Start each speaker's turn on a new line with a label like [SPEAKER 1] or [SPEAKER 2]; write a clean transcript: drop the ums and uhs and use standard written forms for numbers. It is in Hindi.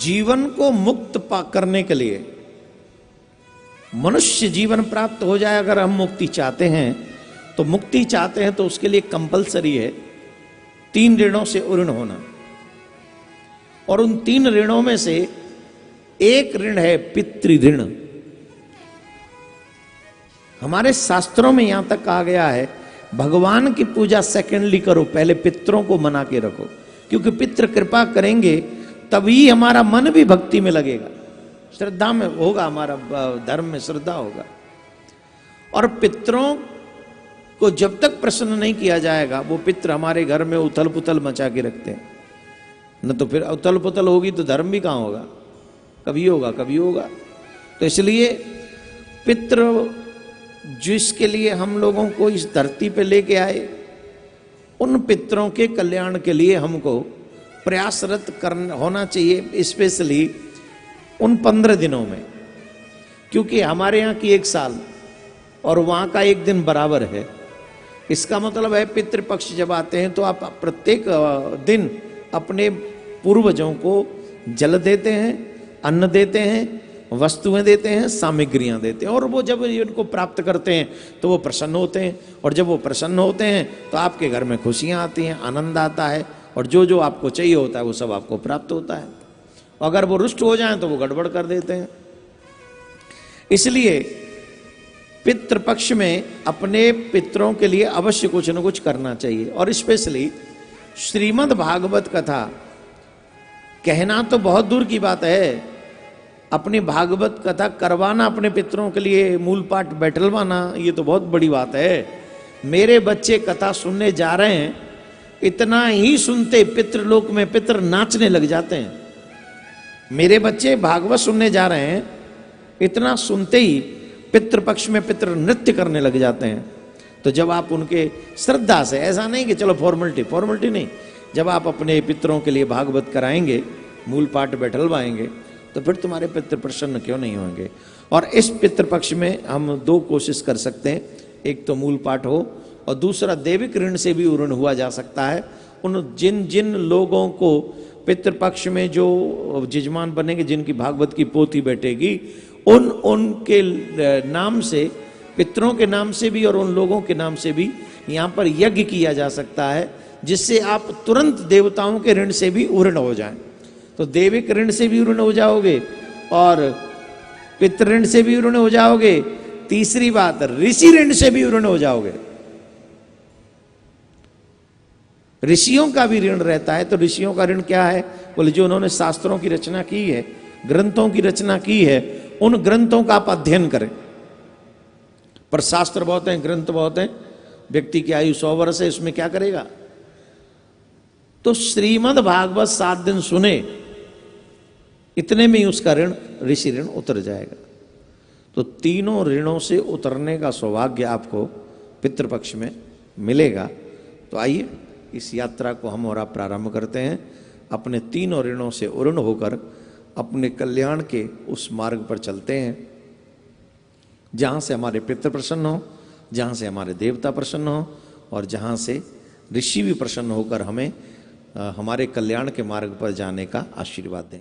[SPEAKER 1] जीवन को मुक्त करने के लिए, मनुष्य जीवन प्राप्त हो जाए अगर हम मुक्ति चाहते हैं, तो मुक्ति चाहते हैं तो उसके लिए कंपलसरी है 3 ऋणों से उऋण होना। और उन 3 ऋणों में से एक ऋण है पितृ ऋण। हमारे शास्त्रों में यहां तक कहा गया है भगवान की पूजा सेकेंडली करो, पहले पितरों को मना के रखो, क्योंकि पितृ कृपा करेंगे तभी हमारा मन भी भक्ति में लगेगा, श्रद्धा में होगा, हमारा धर्म में श्रद्धा होगा। और पितरों को जब तक प्रसन्न नहीं किया जाएगा, वो पितृ हमारे घर में उथल पुथल मचा के रखते हैं। न तो फिर उथल पुथल होगी तो धर्म भी कहां होगा, कभी होगा कभी होगा। तो इसलिए पितृ जिसके लिए हम लोगों को इस धरती पे लेके आए, उन पितरों के कल्याण के लिए हमको प्रयासरत करना होना चाहिए, स्पेशली उन 15 दिनों में, क्योंकि हमारे यहाँ की 1 साल और वहाँ का 1 दिन बराबर है। इसका मतलब है पितृपक्ष जब आते हैं तो आप प्रत्येक दिन अपने पूर्वजों को जल देते हैं, अन्न देते हैं, वस्तुएं देते हैं, सामग्रियां देते हैं, और वो जब इनको प्राप्त करते हैं तो वो प्रसन्न होते हैं। और जब वो प्रसन्न होते हैं तो आपके घर में खुशियां आती हैं, आनंद आता है, और जो जो आपको चाहिए होता है वो सब आपको प्राप्त होता है। अगर वो रुष्ट हो जाएं तो वो गड़बड़ कर देते हैं। इसलिए पितृपक्ष में अपने पितरों के लिए अवश्य कुछ न कुछ करना चाहिए। और स्पेशली श्रीमद् भागवत कथा कहना तो बहुत दूर की बात है, अपनी भागवत कथा करवाना अपने पितरों के लिए, मूल पाठ बैठलवाना, ये तो बहुत बड़ी बात है। मेरे बच्चे कथा सुनने जा रहे हैं, इतना ही सुनते पितृलोक में पितर नाचने लग जाते हैं। मेरे बच्चे भागवत सुनने जा रहे हैं, इतना सुनते ही पितृपक्ष में पितर नृत्य करने लग जाते हैं। तो जब आप उनके श्रद्धा से, ऐसा नहीं कि चलो फॉर्मेलिटी नहीं, जब आप अपने पितरों के लिए भागवत कराएंगे, मूल पाठ बैठलवाएंगे, तो फिर तुम्हारे पितृ प्रसन्न क्यों नहीं होंगे। और इस पितृपक्ष में हम 2 कोशिश कर सकते हैं, एक तो मूल पाठ हो और दूसरा दैविक ऋण से भी ऋण हुआ जा सकता है। उन जिन जिन लोगों को पितृपक्ष में जो जजमान बनेंगे, जिनकी भागवत की पोथी बैठेगी, उनके नाम से, पितरों के नाम से भी और उन लोगों के नाम से भी यहाँ पर यज्ञ किया जा सकता है, जिससे आप तुरंत देवताओं के ऋण से भी ऋण हो जाएं। तो दैविक ऋण से भी ऋण हो जाओगे और पितृ ऋण से भी ऋण हो जाओगे। तीसरी बात, ऋषि ऋण से भी ऋण हो जाओगे। ऋषियों का भी ऋण रहता है। तो ऋषियों का ऋण क्या है? बोले जो उन्होंने शास्त्रों की रचना की है, ग्रंथों की रचना की है, उन ग्रंथों का आप अध्ययन करें। पर शास्त्र बहुत हैं, ग्रंथ बहुत हैं, व्यक्ति की आयु 100 वर्ष है, इसमें क्या करेगा? तो श्रीमद् भागवत 7 दिन सुने, इतने में ही उसका ऋण, ऋषि ऋण उतर जाएगा। तो तीनों ऋणों से उतरने का सौभाग्य आपको पितृपक्ष में मिलेगा। तो आइए इस यात्रा को हम और आप प्रारंभ करते हैं, अपने तीनों ऋणों से उऋण होकर अपने कल्याण के उस मार्ग पर चलते हैं, जहाँ से हमारे पितृ प्रसन्न हो, जहाँ से हमारे देवता प्रसन्न हो, और जहाँ से ऋषि भी प्रसन्न होकर हमें हमारे कल्याण के मार्ग पर जाने का आशीर्वाद दें।